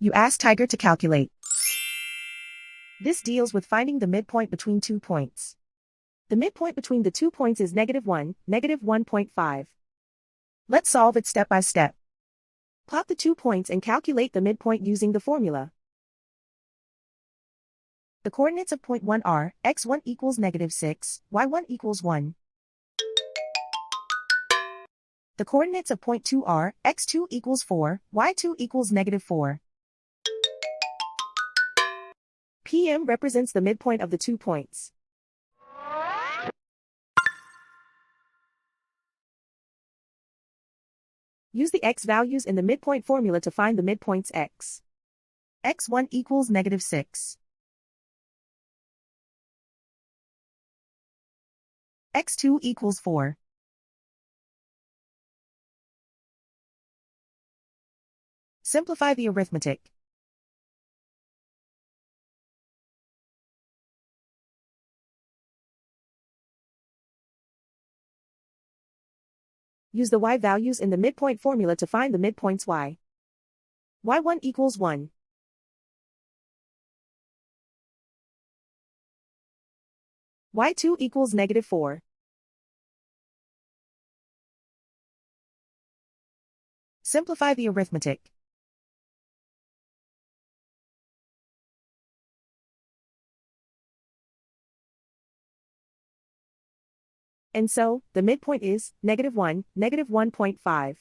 You ask Tiger to calculate. This deals with finding the midpoint between 2 points. The midpoint between the 2 points is -1, -1.5. Let's solve it step by step. Plot the 2 points and calculate the midpoint using the formula. The coordinates of point 1 are, x1 equals -6, y1 equals 1. The coordinates of point 2 are, x2 equals 4, y2 equals -4. PM represents the midpoint of the 2 points. Use the x values in the midpoint formula to find the midpoints x. x1 equals -6. x2 equals 4. Simplify the arithmetic. Use the y values in the midpoint formula to find the midpoints y. y1 equals 1. y2 equals -4. Simplify the arithmetic. And so, the midpoint is -1, -1.5.